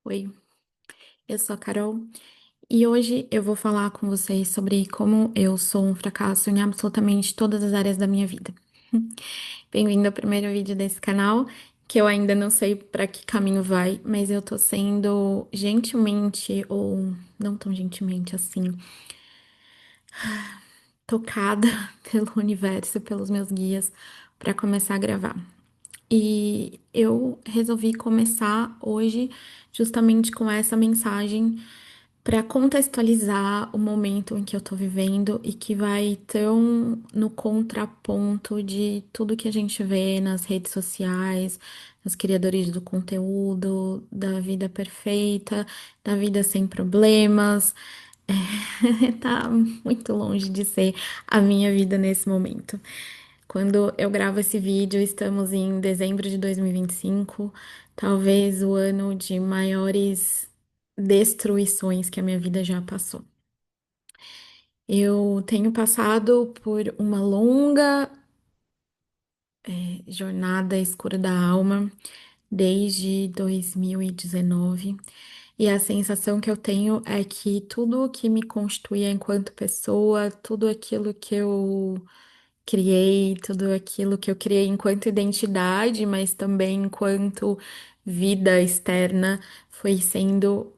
Oi, eu sou a Carol e hoje eu vou falar com vocês sobre como eu sou um fracasso em absolutamente todas as áreas da minha vida. Bem-vindo ao primeiro vídeo desse canal, que eu ainda não sei para que caminho vai, mas eu tô sendo gentilmente ou não tão gentilmente assim, tocada pelo universo, pelos meus guias, para começar a gravar. E eu resolvi começar hoje justamente com essa mensagem para contextualizar o momento em que eu tô vivendo e que vai tão no contraponto de tudo que a gente vê nas redes sociais, nos criadores do conteúdo, da vida perfeita, da vida sem problemas. Tá muito longe de ser a minha vida nesse momento. Quando eu gravo esse vídeo, estamos em dezembro de 2025, talvez o ano de maiores destruições que a minha vida já passou. Eu tenho passado por uma longa jornada escura da alma desde 2019 e a sensação que eu tenho é que tudo o que me constituía enquanto pessoa, tudo aquilo que eu criei, tudo aquilo que eu criei enquanto identidade, mas também enquanto vida externa, foi sendo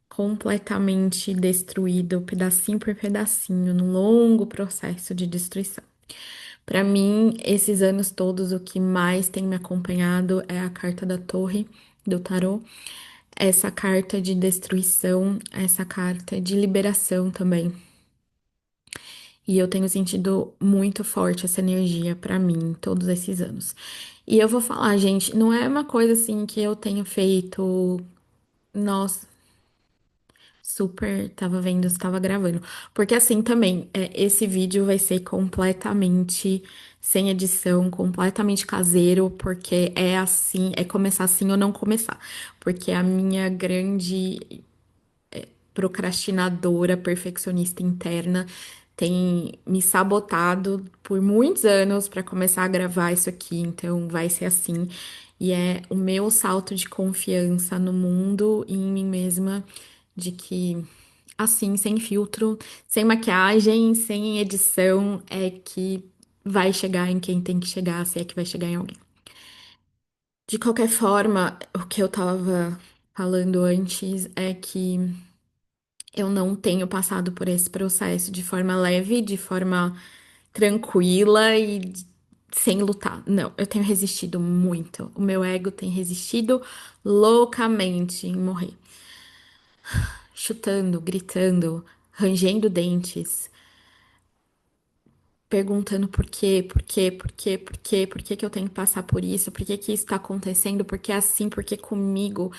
completamente destruído, pedacinho por pedacinho, num longo processo de destruição. Para mim, esses anos todos, o que mais tem me acompanhado é a carta da Torre do tarô, essa carta de destruição, essa carta de liberação também. E eu tenho sentido muito forte essa energia pra mim todos esses anos. E eu vou falar, gente, não é uma coisa assim que eu tenho feito. Nossa, super tava vendo, estava gravando. Porque assim também, esse vídeo vai ser completamente sem edição, completamente caseiro, porque é assim, é começar assim ou não começar. Porque a minha grande procrastinadora, perfeccionista interna, tem me sabotado por muitos anos para começar a gravar isso aqui, então vai ser assim. E é o meu salto de confiança no mundo e em mim mesma, de que assim, sem filtro, sem maquiagem, sem edição, é que vai chegar em quem tem que chegar, se é que vai chegar em alguém. De qualquer forma, o que eu tava falando antes é que eu não tenho passado por esse processo de forma leve, de forma tranquila sem lutar. Não, eu tenho resistido muito. O meu ego tem resistido loucamente em morrer. Chutando, gritando, rangendo dentes, perguntando por quê, por quê, por quê, por quê, por que que eu tenho que passar por isso, por que que isso tá acontecendo, por que é assim, por que comigo.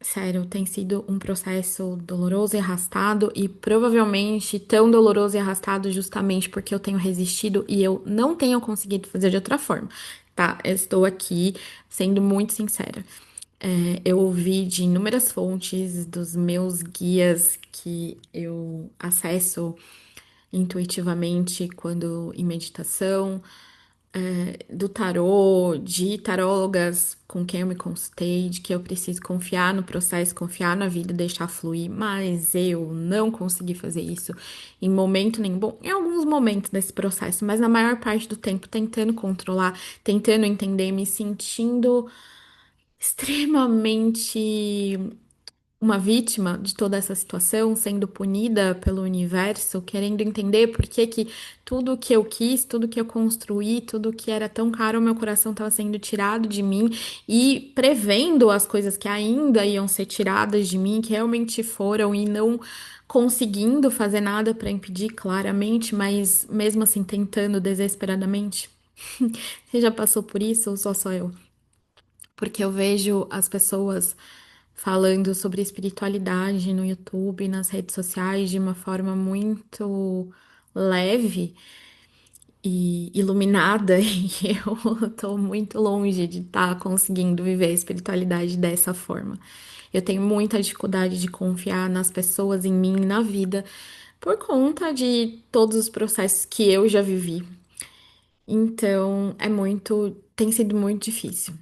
Sério, tem sido um processo doloroso e arrastado, e provavelmente tão doloroso e arrastado justamente porque eu tenho resistido e eu não tenho conseguido fazer de outra forma, tá? Eu estou aqui sendo muito sincera. Eu ouvi de inúmeras fontes dos meus guias que eu acesso intuitivamente quando em meditação, do tarô, de tarólogas com quem eu me consultei, de que eu preciso confiar no processo, confiar na vida, deixar fluir, mas eu não consegui fazer isso em momento nenhum. Bom, em alguns momentos desse processo, mas na maior parte do tempo tentando controlar, tentando entender, me sentindo extremamente uma vítima de toda essa situação, sendo punida pelo universo, querendo entender por que que tudo que eu quis, tudo que eu construí, tudo que era tão caro ao meu coração estava sendo tirado de mim e prevendo as coisas que ainda iam ser tiradas de mim, que realmente foram e não conseguindo fazer nada para impedir claramente, mas mesmo assim tentando desesperadamente. Você já passou por isso ou só eu? Porque eu vejo as pessoas falando sobre espiritualidade no YouTube, nas redes sociais, de uma forma muito leve e iluminada, e eu tô muito longe de estar conseguindo viver a espiritualidade dessa forma. Eu tenho muita dificuldade de confiar nas pessoas, em mim, na vida, por conta de todos os processos que eu já vivi. Então, tem sido muito difícil.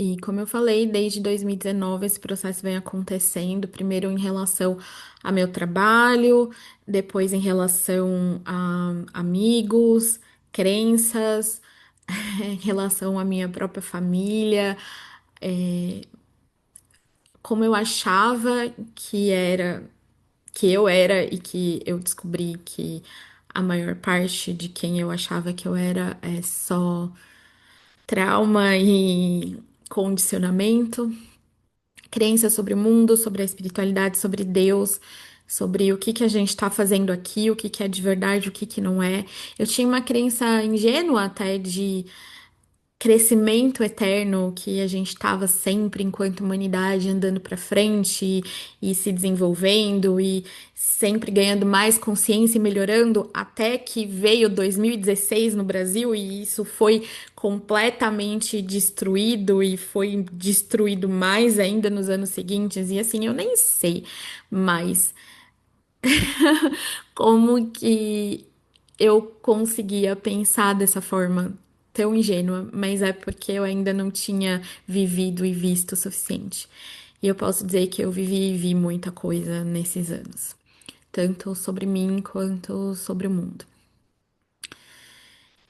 E como eu falei, desde 2019 esse processo vem acontecendo, primeiro em relação a meu trabalho, depois em relação a amigos, crenças, em relação à minha própria família, como eu achava que eu era e que eu descobri que a maior parte de quem eu achava que eu era é só trauma e condicionamento, crenças sobre o mundo, sobre a espiritualidade, sobre Deus, sobre o que que a gente está fazendo aqui, o que que é de verdade, o que que não é. Eu tinha uma crença ingênua até de crescimento eterno que a gente estava sempre, enquanto humanidade, andando para frente e se desenvolvendo e sempre ganhando mais consciência e melhorando, até que veio 2016 no Brasil e isso foi completamente destruído e foi destruído mais ainda nos anos seguintes. E assim, eu nem sei mais como que eu conseguia pensar dessa forma tão ingênua, mas é porque eu ainda não tinha vivido e visto o suficiente. E eu posso dizer que eu vivi e vi muita coisa nesses anos, tanto sobre mim quanto sobre o mundo.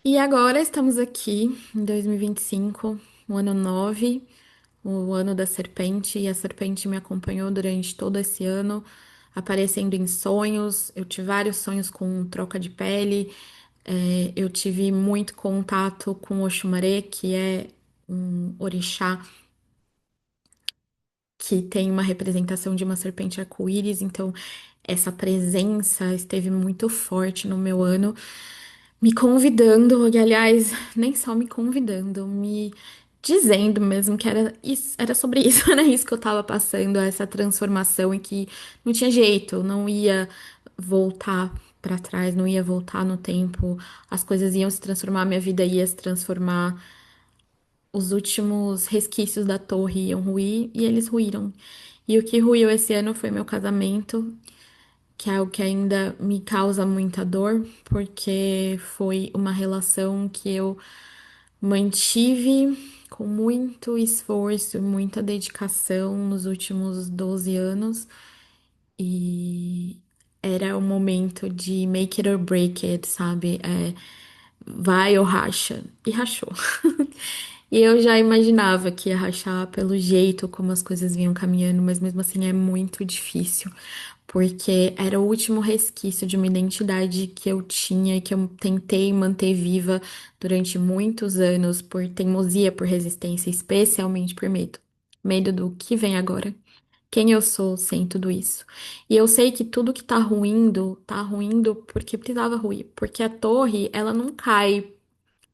E agora estamos aqui em 2025, o ano 9, o ano da serpente, e a serpente me acompanhou durante todo esse ano, aparecendo em sonhos. Eu tive vários sonhos com troca de pele, eu tive muito contato com o Oxumaré, que é um orixá que tem uma representação de uma serpente arco-íris, então essa presença esteve muito forte no meu ano. Me convidando, e aliás, nem só me convidando, me dizendo mesmo que era isso, era sobre isso, era isso que eu tava passando, essa transformação e que não tinha jeito, não ia voltar pra trás, não ia voltar no tempo, as coisas iam se transformar, minha vida ia se transformar, os últimos resquícios da torre iam ruir e eles ruíram. E o que ruiu esse ano foi meu casamento, que é algo que ainda me causa muita dor, porque foi uma relação que eu mantive com muito esforço, muita dedicação nos últimos 12 anos, e era o momento de make it or break it, sabe? Vai ou racha. E rachou. E eu já imaginava que ia rachar pelo jeito como as coisas vinham caminhando, mas mesmo assim é muito difícil, porque era o último resquício de uma identidade que eu tinha e que eu tentei manter viva durante muitos anos por teimosia, por resistência, especialmente por medo. Medo do que vem agora. Quem eu sou sem tudo isso. E eu sei que tudo que tá ruindo porque precisava ruir. Porque a torre, ela não cai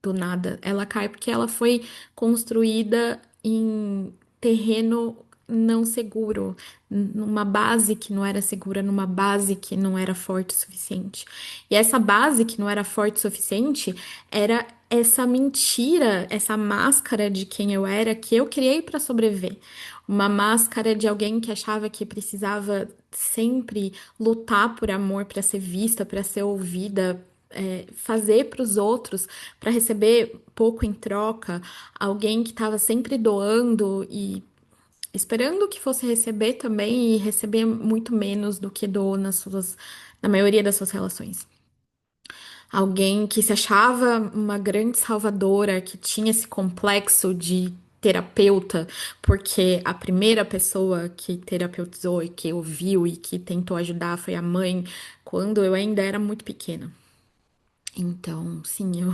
do nada. Ela cai porque ela foi construída em terreno não seguro, numa base que não era segura, numa base que não era forte o suficiente. E essa base que não era forte o suficiente era essa mentira, essa máscara de quem eu era que eu criei para sobreviver. Uma máscara de alguém que achava que precisava sempre lutar por amor, para ser vista, para ser ouvida, fazer para os outros para receber pouco em troca, alguém que estava sempre doando e esperando que fosse receber também e receber muito menos do que doou na maioria das suas relações. Alguém que se achava uma grande salvadora, que tinha esse complexo de terapeuta, porque a primeira pessoa que terapeutizou e que ouviu e que tentou ajudar foi a mãe, quando eu ainda era muito pequena. Então, sim, eu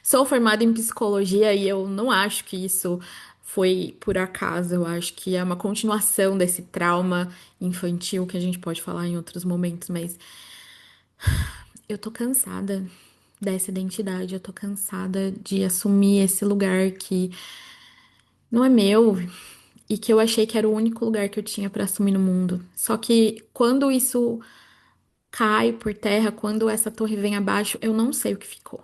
sou formada em psicologia e eu não acho que isso foi por acaso. Eu acho que é uma continuação desse trauma infantil que a gente pode falar em outros momentos, mas eu tô cansada dessa identidade, eu tô cansada de assumir esse lugar que não é meu e que eu achei que era o único lugar que eu tinha pra assumir no mundo. Só que quando isso cai por terra, quando essa torre vem abaixo, eu não sei o que ficou.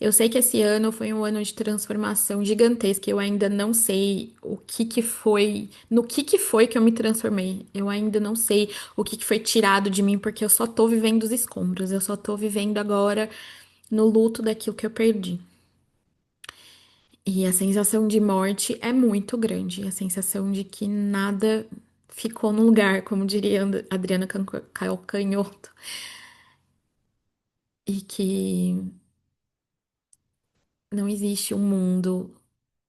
Eu sei que esse ano foi um ano de transformação gigantesca. Eu ainda não sei o que que foi, no que foi que eu me transformei. Eu ainda não sei o que que foi tirado de mim, porque eu só tô vivendo os escombros. Eu só tô vivendo agora no luto daquilo que eu perdi. E a sensação de morte é muito grande, a sensação de que nada ficou no lugar, como diria Adriana Calcanhoto, e que não existe um mundo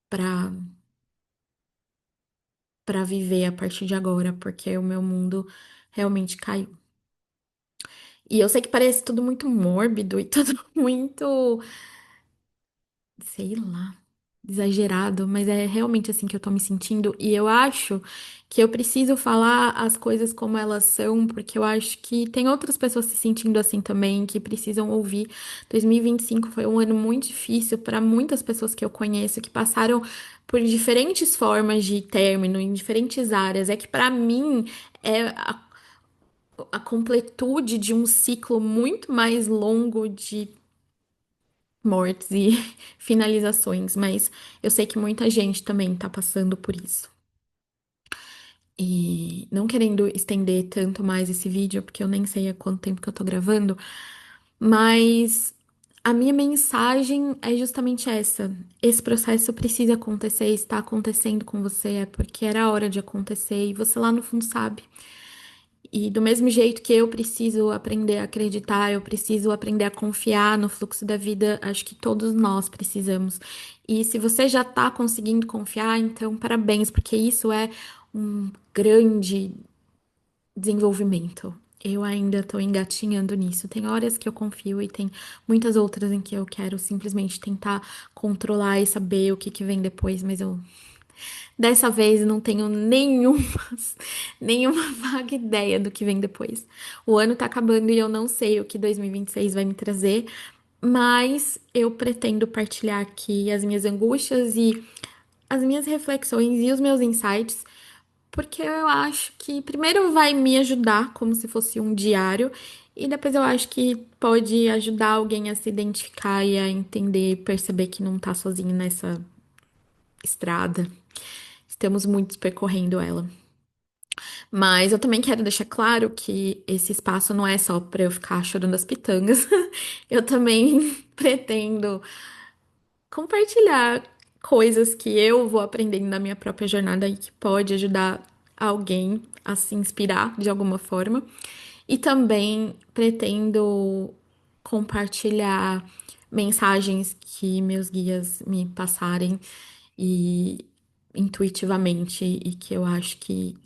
para viver a partir de agora, porque o meu mundo realmente caiu. E eu sei que parece tudo muito mórbido e tudo muito, sei lá, exagerado, mas é realmente assim que eu tô me sentindo. E eu acho que eu preciso falar as coisas como elas são, porque eu acho que tem outras pessoas se sentindo assim também, que precisam ouvir. 2025 foi um ano muito difícil para muitas pessoas que eu conheço, que passaram por diferentes formas de término, em diferentes áreas. É que para mim é a completude de um ciclo muito mais longo de mortes e finalizações, mas eu sei que muita gente também tá passando por isso. E não querendo estender tanto mais esse vídeo, porque eu nem sei há quanto tempo que eu tô gravando, mas a minha mensagem é justamente essa. Esse processo precisa acontecer, está acontecendo com você, é porque era a hora de acontecer e você lá no fundo sabe. E do mesmo jeito que eu preciso aprender a acreditar, eu preciso aprender a confiar no fluxo da vida, acho que todos nós precisamos. E se você já tá conseguindo confiar, então parabéns, porque isso é um grande desenvolvimento. Eu ainda tô engatinhando nisso. Tem horas que eu confio e tem muitas outras em que eu quero simplesmente tentar controlar e saber o que que vem depois, mas eu dessa vez não tenho nenhuma vaga ideia do que vem depois. O ano tá acabando e eu não sei o que 2026 vai me trazer, mas eu pretendo partilhar aqui as minhas angústias e as minhas reflexões e os meus insights, porque eu acho que primeiro vai me ajudar como se fosse um diário. E depois eu acho que pode ajudar alguém a se identificar e a entender, perceber que não tá sozinho nessa estrada. Estamos muitos percorrendo ela. Mas eu também quero deixar claro que esse espaço não é só para eu ficar chorando as pitangas. Eu também pretendo compartilhar coisas que eu vou aprendendo na minha própria jornada e que pode ajudar alguém a se inspirar de alguma forma. E também pretendo compartilhar mensagens que meus guias me passarem e intuitivamente e que eu acho que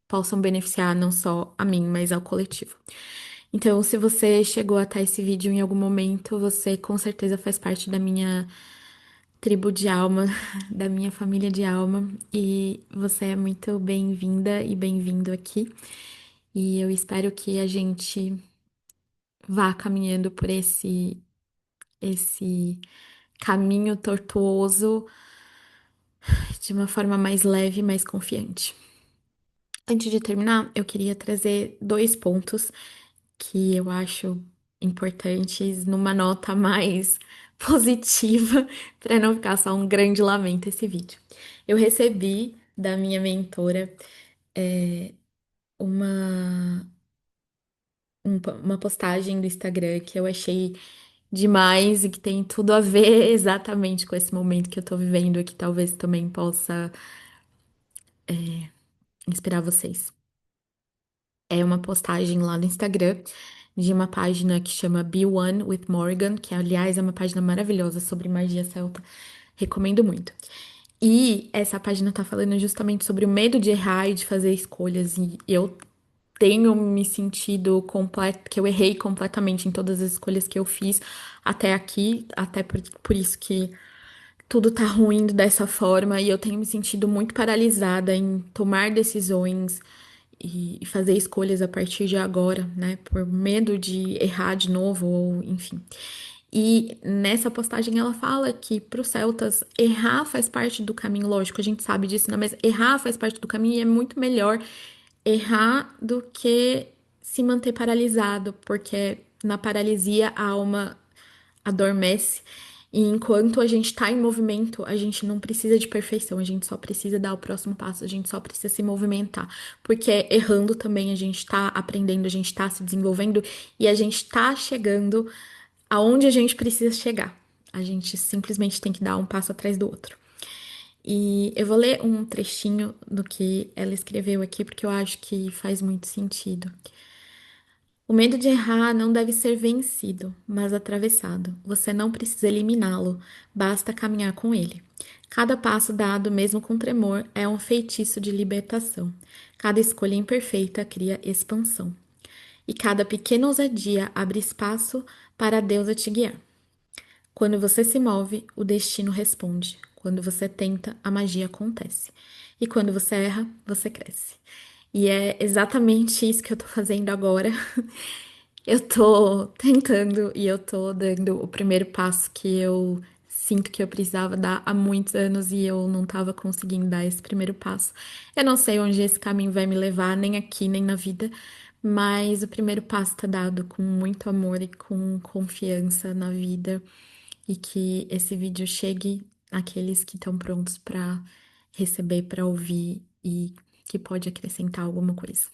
possam beneficiar não só a mim, mas ao coletivo. Então, se você chegou até esse vídeo em algum momento, você com certeza faz parte da minha tribo de alma, da minha família de alma, e você é muito bem-vinda e bem-vindo aqui. E eu espero que a gente vá caminhando por esse caminho tortuoso de uma forma mais leve e mais confiante. Antes de terminar, eu queria trazer dois pontos que eu acho importantes numa nota mais positiva, para não ficar só um grande lamento esse vídeo. Eu recebi da minha mentora uma, uma postagem do Instagram que eu achei demais e que tem tudo a ver exatamente com esse momento que eu tô vivendo e que talvez também possa inspirar vocês. É uma postagem lá no Instagram de uma página que chama Be One with Morgan, que aliás é uma página maravilhosa sobre magia celta. Recomendo muito. E essa página tá falando justamente sobre o medo de errar e de fazer escolhas. E eu tenho me sentido completo, que eu errei completamente em todas as escolhas que eu fiz até aqui, até por isso que tudo tá ruim dessa forma e eu tenho me sentido muito paralisada em tomar decisões e fazer escolhas a partir de agora, né? Por medo de errar de novo, ou enfim. E nessa postagem ela fala que para os celtas errar faz parte do caminho, lógico, a gente sabe disso, né? Mas errar faz parte do caminho e é muito melhor errar do que se manter paralisado, porque na paralisia a alma adormece. E enquanto a gente está em movimento, a gente não precisa de perfeição, a gente só precisa dar o próximo passo, a gente só precisa se movimentar. Porque errando também a gente está aprendendo, a gente está se desenvolvendo e a gente está chegando aonde a gente precisa chegar. A gente simplesmente tem que dar um passo atrás do outro. E eu vou ler um trechinho do que ela escreveu aqui, porque eu acho que faz muito sentido. O medo de errar não deve ser vencido, mas atravessado. Você não precisa eliminá-lo, basta caminhar com ele. Cada passo dado, mesmo com tremor, é um feitiço de libertação. Cada escolha imperfeita cria expansão. E cada pequena ousadia abre espaço para a deusa te guiar. Quando você se move, o destino responde. Quando você tenta, a magia acontece. E quando você erra, você cresce. E é exatamente isso que eu tô fazendo agora. Eu tô tentando e eu tô dando o primeiro passo que eu sinto que eu precisava dar há muitos anos e eu não tava conseguindo dar esse primeiro passo. Eu não sei onde esse caminho vai me levar, nem aqui, nem na vida, mas o primeiro passo tá dado com muito amor e com confiança na vida e que esse vídeo chegue àqueles que estão prontos para receber, para ouvir e que pode acrescentar alguma coisa.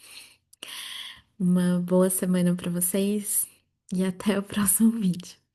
Uma boa semana para vocês e até o próximo vídeo.